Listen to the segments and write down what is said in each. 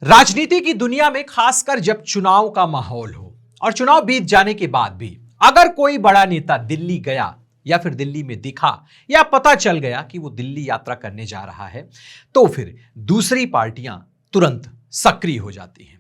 राजनीति की दुनिया में खासकर जब चुनाव का माहौल हो और चुनाव बीत जाने के बाद भी अगर कोई बड़ा नेता दिल्ली गया या फिर दिल्ली में दिखा या पता चल गया कि वो दिल्ली यात्रा करने जा रहा है, तो फिर दूसरी पार्टियां तुरंत सक्रिय हो जाती हैं।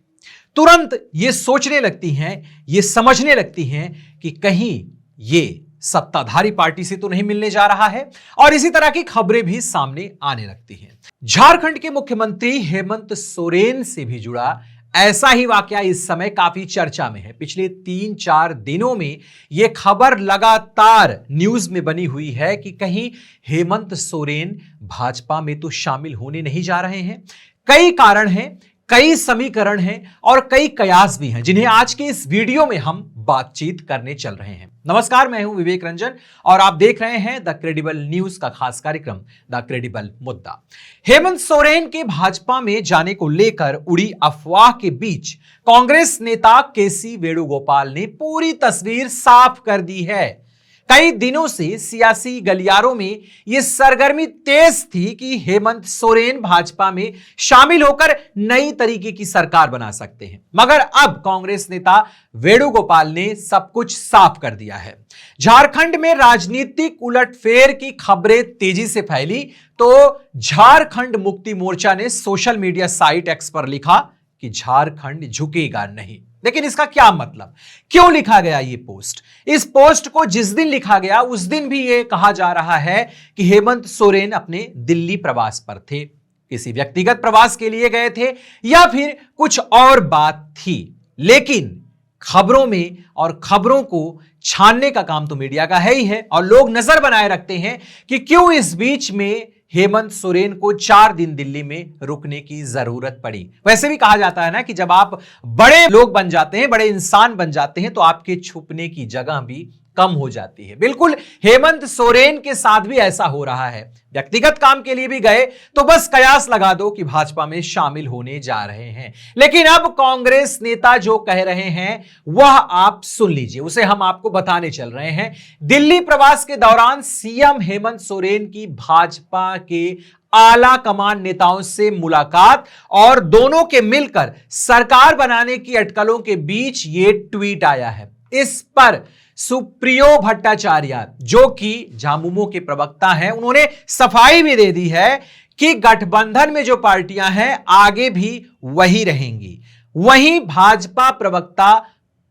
तुरंत ये सोचने लगती हैं, ये समझने लगती हैं कि कहीं ये सत्ताधारी पार्टी से तो नहीं मिलने जा रहा है, और इसी तरह की खबरें भी सामने आने लगती हैं। झारखंड के मुख्यमंत्री हेमंत सोरेन से भी जुड़ा ऐसा ही वाकया इस समय काफी चर्चा में है। पिछले 3-4 दिनों में यह खबर लगातार न्यूज में बनी हुई है कि कहीं हेमंत सोरेन भाजपा में तो शामिल होने नहीं जा रहे हैं। कई कारण हैं, कई समीकरण हैं और कई कयास भी हैं, जिन्हें आज के इस वीडियो में हम बातचीत करने चल रहे हैं। नमस्कार, मैं हूं विवेक रंजन और आप देख रहे हैं द क्रेडिबल न्यूज का खास कार्यक्रम द क्रेडिबल मुद्दा। हेमंत सोरेन के भाजपा में जाने को लेकर उड़ी अफवाह के बीच कांग्रेस नेता केसी वेणुगोपाल ने पूरी तस्वीर साफ कर दी है। कई दिनों से सियासी गलियारों में यह सरगर्मी तेज थी कि हेमंत सोरेन भाजपा में शामिल होकर नई तरीके की सरकार बना सकते हैं, मगर अब कांग्रेस नेता वेणुगोपाल ने सब कुछ साफ कर दिया है। झारखंड में राजनीतिक उलटफेर की खबरें तेजी से फैली तो झारखंड मुक्ति मोर्चा ने सोशल मीडिया साइट एक्स पर लिखा कि झारखंड झुकेगा नहीं। लेकिन इसका क्या मतलब, क्यों लिखा गया ये पोस्ट? इस पोस्ट को जिस दिन लिखा गया उस दिन भी ये कहा जा रहा है कि हेमंत सोरेन अपने दिल्ली प्रवास पर थे, किसी व्यक्तिगत प्रवास के लिए गए थे या फिर कुछ और बात थी। लेकिन खबरों में और खबरों को छानने का काम तो मीडिया का है ही है, और लोग नजर बनाए रखते हैं कि क्यों इस बीच में हेमंत सोरेन को 4 दिन दिल्ली में रुकने की जरूरत पड़ी। वैसे भी कहा जाता है ना कि जब आप बड़े लोग बन जाते हैं, बड़े इंसान बन जाते हैं, तो आपके छुपने की जगह भी कम हो जाती है। बिल्कुल हेमंत सोरेन के साथ भी ऐसा हो रहा है। व्यक्तिगत काम के लिए भी गए तो बस कयास लगा दो कि भाजपा में शामिल होने जा रहे हैं। लेकिन अब कांग्रेस नेता जो कह रहे हैं वह आप सुन लीजिए, उसे हम आपको बताने चल रहे हैं। दिल्ली प्रवास के दौरान सीएम हेमंत सोरेन की भाजपा के आला कमान नेताओं से मुलाकात और दोनों के मिलकर सरकार बनाने की अटकलों के बीच यह ट्वीट आया है। इस पर सुप्रियो भट्टाचार्य, जो कि झामुमो के प्रवक्ता हैं, उन्होंने सफाई भी दे दी है कि गठबंधन में जो पार्टियां हैं आगे भी वही रहेंगी। वहीं भाजपा प्रवक्ता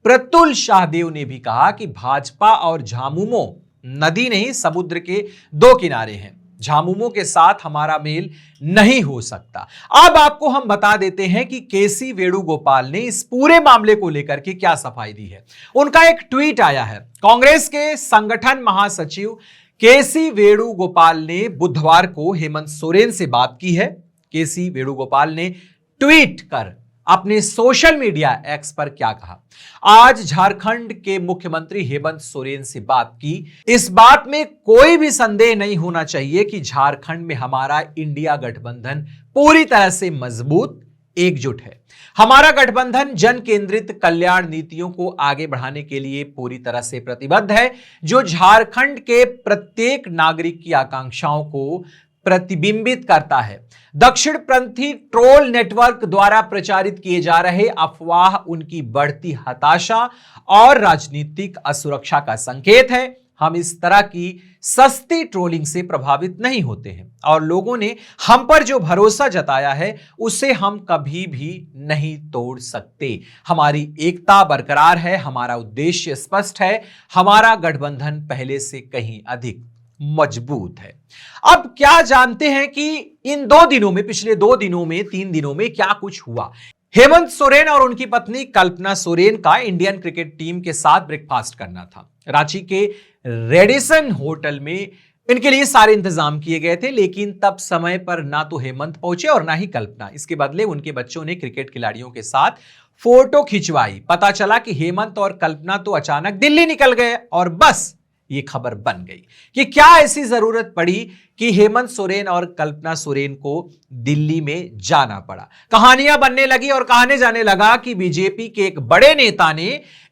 प्रतुल शाहदेव ने भी कहा कि भाजपा और झामुमो नदी नहीं समुद्र के 2 किनारे हैं, झामुमो के साथ हमारा मेल नहीं हो सकता। अब आपको हम बता देते हैं कि केसी वेणुगोपाल ने इस पूरे मामले को लेकर के क्या सफाई दी है। उनका एक ट्वीट आया है। कांग्रेस के संगठन महासचिव केसी वेणुगोपाल ने बुधवार को हेमंत सोरेन से बात की है। केसी वेणुगोपाल ने ट्वीट कर अपने सोशल मीडिया एक्स पर क्या कहा? आज झारखंड के मुख्यमंत्री हेमंत सोरेन से बात की। इस बात में कोई भी संदेह नहीं होना चाहिए कि झारखंड में हमारा इंडिया गठबंधन पूरी तरह से मजबूत, एकजुट है। हमारा गठबंधन जन केंद्रित कल्याण नीतियों को आगे बढ़ाने के लिए पूरी तरह से प्रतिबद्ध है, जो झारखंड के प्रत्येक नागरिक की आकांक्षाओं को प्रतिबिंबित करता है। दक्षिणपंथी ट्रोल नेटवर्क द्वारा प्रचारित किए जा रहे अफवाह उनकी बढ़ती हताशा और राजनीतिक असुरक्षा का संकेत है। हम इस तरह की सस्ती ट्रोलिंग से प्रभावित नहीं होते हैं और लोगों ने हम पर जो भरोसा जताया है उसे हम कभी भी नहीं तोड़ सकते। हमारी एकता बरकरार है, हमारा उद्देश्य स्पष्ट है, हमारा गठबंधन पहले से कहीं अधिक मजबूत है। अब क्या जानते हैं कि इन 2 दिनों में, पिछले 2 दिनों में, 3 दिनों में क्या कुछ हुआ? हेमंत सोरेन और उनकी पत्नी कल्पना सोरेन का इंडियन क्रिकेट टीम के साथ ब्रेकफास्ट करना था। रांची के रेडिसन होटल में इनके लिए सारे इंतजाम किए गए थे, लेकिन तब समय पर ना तो हेमंत पहुंचे और ना ही कल्पना। इसके बदले उनके बच्चों ने क्रिकेट खिलाड़ियों के साथ फोटो खिंचवाई। पता चला कि हेमंत और कल्पना तो अचानक दिल्ली निकल गए और बस ये खबर बन गई कि क्या ऐसी जरूरत पड़ी कि हेमंत सोरेन और कल्पना सोरेन को दिल्ली में जाना पड़ा। कहानियां बनने लगी और कहने जाने लगा कि बीजेपी के एक बड़े नेता ने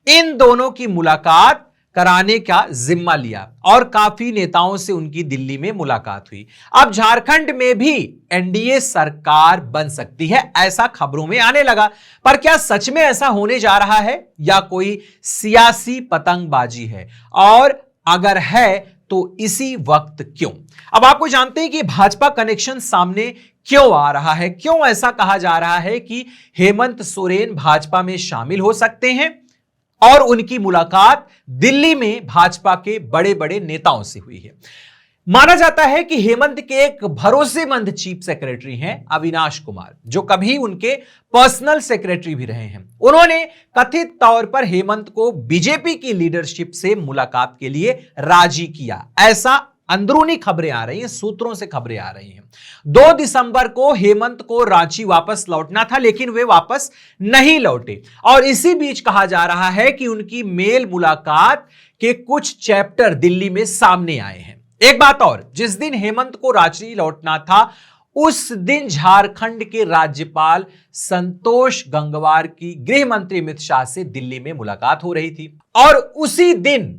इन दोनों की मुलाकात कराने का जिम्मा लिया और काफी नेताओं से उनकी दिल्ली में मुलाकात हुई। अब झारखंड में भी एनडीए सरकार बन सकती है, ऐसा खबरों में आने लगा। पर क्या सच में ऐसा होने जा रहा है या कोई सियासी पतंगबाजी है, और अगर है तो इसी वक्त क्यों? अब आपको जानते हैं कि भाजपा कनेक्शन सामने क्यों आ रहा है, क्यों ऐसा कहा जा रहा है कि हेमंत सोरेन भाजपा में शामिल हो सकते हैं, और उनकी मुलाकात दिल्ली में भाजपा के बड़े बड़े नेताओं से हुई है। माना जाता है कि हेमंत के एक भरोसेमंद चीफ सेक्रेटरी हैं अविनाश कुमार, जो कभी उनके पर्सनल सेक्रेटरी भी रहे हैं। उन्होंने कथित तौर पर हेमंत को बीजेपी की लीडरशिप से मुलाकात के लिए राजी किया, ऐसा अंदरूनी खबरें आ रही हैं, सूत्रों से खबरें आ रही हैं। 2 दिसंबर को हेमंत को रांची वापस लौटना था, लेकिन वे वापस नहीं लौटे, और इसी बीच कहा जा रहा है कि उनकी मेल मुलाकात के कुछ चैप्टर दिल्ली में सामने आए हैं। एक बात और, जिस दिन हेमंत को रांची लौटना था उस दिन झारखंड के राज्यपाल संतोष गंगवार की गृह मंत्री अमित शाह से दिल्ली में मुलाकात हो रही थी, और उसी दिन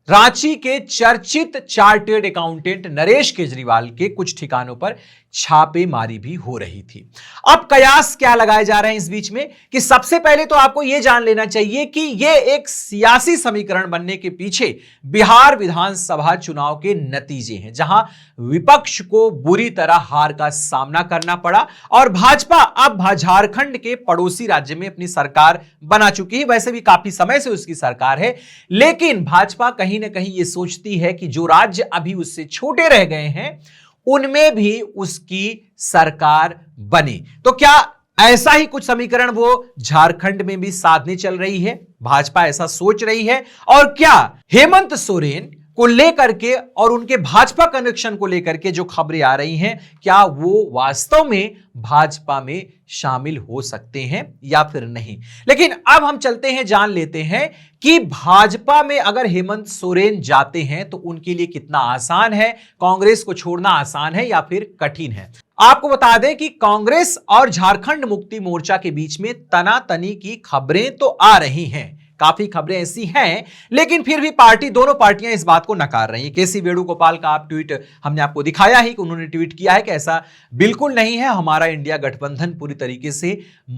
रांची के चर्चित चार्टर्ड अकाउंटेंट नरेश केजरीवाल के कुछ ठिकानों पर छापेमारी भी हो रही थी। अब कयास क्या लगाए जा रहे हैं इस बीच में, कि सबसे पहले तो आपको यह जान लेना चाहिए कि यह एक सियासी समीकरण बनने के पीछे बिहार विधानसभा चुनाव के नतीजे हैं, जहां विपक्ष को बुरी तरह हार का सामना करना पड़ा और भाजपा अब झारखंड के पड़ोसी राज्य में अपनी सरकार बना चुकी है। वैसे भी काफी समय से उसकी सरकार है, लेकिन भाजपा कहीं ना कहीं यह सोचती है कि जो राज्य अभी उससे छोटे रह गए हैं उनमें भी उसकी सरकार बने। तो क्या ऐसा ही कुछ समीकरण वो झारखंड में भी साधने चल रही है? भाजपा ऐसा सोच रही है? और क्या हेमंत सोरेन को लेकर के और उनके भाजपा कनेक्शन को लेकर के जो खबरें आ रही हैं, क्या वो वास्तव में भाजपा में शामिल हो सकते हैं या फिर नहीं? लेकिन अब हम चलते हैं, जान लेते हैं कि भाजपा में अगर हेमंत सोरेन जाते हैं तो उनके लिए कितना आसान है, कांग्रेस को छोड़ना आसान है या फिर कठिन है। आपको बता दें कि कांग्रेस और झारखंड मुक्ति मोर्चा के बीच में तनातनी की खबरें तो आ रही हैं, काफी खबरें ऐसी हैं, लेकिन फिर भी दोनों पार्टियां इस बात को नकार रही हैं। केसी वेणुगोपाल का आप ट्वीट हमने आपको दिखाया ही कि उन्होंने ट्वीट किया है कि ऐसा बिल्कुल नहीं है, हमारा इंडिया गठबंधन पूरी तरीके से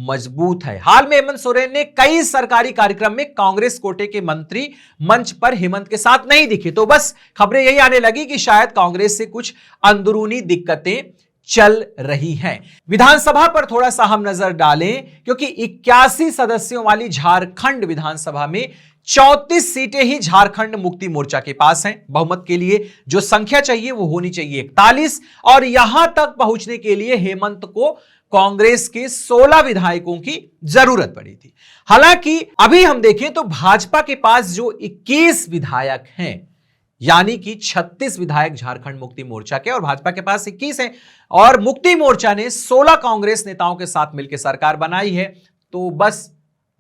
मजबूत है। हाल में हेमंत सोरेन ने कई सरकारी कार्यक्रम में कांग्रेस कोटे के मंत्री मंच पर हेमंत के साथ नहीं दिखे, तो बस खबरें यही आने लगी कि शायद कांग्रेस से कुछ अंदरूनी दिक्कतें चल रही हैं। विधानसभा पर थोड़ा सा हम नजर डालें, क्योंकि 81 सदस्यों वाली झारखंड विधानसभा में 34 सीटें ही झारखंड मुक्ति मोर्चा के पास हैं। बहुमत के लिए जो संख्या चाहिए वो होनी चाहिए 41, और यहां तक पहुंचने के लिए हेमंत को कांग्रेस के 16 विधायकों की जरूरत पड़ी थी। हालांकि अभी हम देखें तो भाजपा के पास जो 21 विधायक हैं, यानी कि 36 विधायक झारखंड मुक्ति मोर्चा के और भाजपा के पास 21 हैं, और मुक्ति मोर्चा ने 16 कांग्रेस नेताओं के साथ मिलकर सरकार बनाई है, तो बस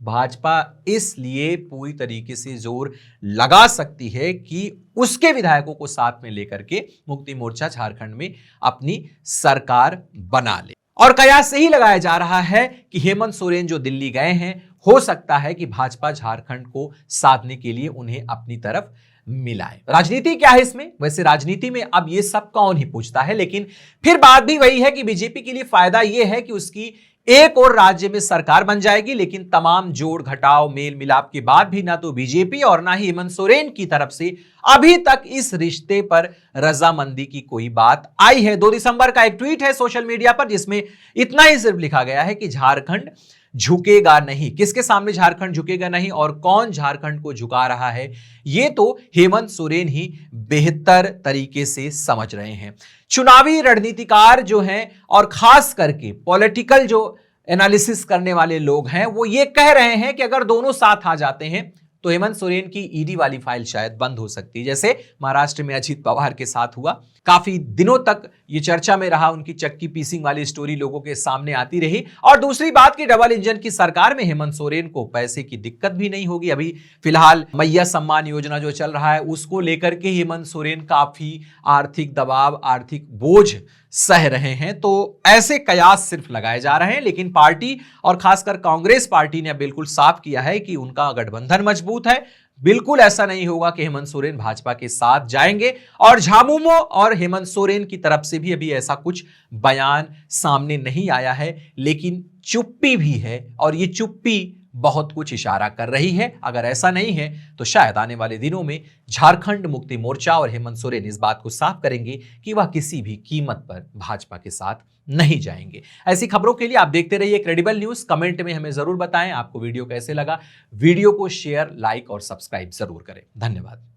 भाजपा इसलिए पूरी तरीके से जोर लगा सकती है कि उसके विधायकों को साथ में लेकर के मुक्ति मोर्चा झारखंड में अपनी सरकार बना ले। और कयास यही लगाया जा रहा है कि हेमंत सोरेन जो दिल्ली गए हैं, हो सकता है कि भाजपा झारखंड को साधने के लिए उन्हें अपनी तरफ मिलाए। राजनीति क्या है इसमें? वैसे राजनीति में अब ये सब कौन ही पूछता है, लेकिन फिर बात भी वही है कि बीजेपी के लिए फायदा यह है कि उसकी एक और राज्य में सरकार बन जाएगी, लेकिन तमाम जोड़ घटाव मेल मिलाप के बाद भी ना तो बीजेपी और ना ही हेमंत सोरेन की तरफ से अभी तक इस रिश्ते पर रजामंदी की कोई बात आई है। 2 दिसंबर का एक ट्वीट है सोशल मीडिया पर, जिसमें इतना ही सिर्फ लिखा गया है कि झारखंड झुकेगा नहीं। किसके सामने झारखंड झुकेगा नहीं और कौन झारखंड को झुका रहा है, ये तो हेमंत सोरेन ही बेहतर तरीके से समझ रहे हैं। चुनावी रणनीतिकार जो हैं और खास करके पॉलिटिकल जो एनालिसिस करने वाले लोग हैं, वो ये कह रहे हैं कि अगर दोनों साथ आ जाते हैं तो हेमंत सोरेन की ईडी वाली फाइल शायद बंद हो सकती है, जैसे महाराष्ट्र में अजित पवार के साथ हुआ। काफी दिनों तक ये चर्चा में रहा, उनकी चक्की पीसिंग वाली स्टोरी लोगों के सामने आती रही। और दूसरी बात कि डबल इंजन की सरकार में हेमंत सोरेन को पैसे की दिक्कत भी नहीं होगी। अभी फिलहाल मैया सम्मान योजना जो चल रहा है उसको लेकर के हेमंत सोरेन काफी आर्थिक दबाव, आर्थिक बोझ सह रहे हैं। तो ऐसे कयास सिर्फ लगाए जा रहे हैं, लेकिन पार्टी और खासकर कांग्रेस पार्टी ने बिल्कुल साफ किया है कि उनका गठबंधन मजबूत है। बिल्कुल ऐसा नहीं होगा कि हेमंत सोरेन भाजपा के साथ जाएंगे, और झामुमो और हेमंत सोरेन की तरफ से भी अभी ऐसा कुछ बयान सामने नहीं आया है, लेकिन चुप्पी भी है, और ये चुप्पी बहुत कुछ इशारा कर रही है। अगर ऐसा नहीं है तो शायद आने वाले दिनों में झारखंड मुक्ति मोर्चा और हेमंत सोरेन इस बात को साफ करेंगे कि वह किसी भी कीमत पर भाजपा के साथ नहीं जाएंगे। ऐसी खबरों के लिए आप देखते रहिए क्रेडिबल न्यूज। कमेंट में हमें जरूर बताएं आपको वीडियो कैसे लगा। वीडियो को शेयर, लाइक और सब्सक्राइब जरूर करें। धन्यवाद।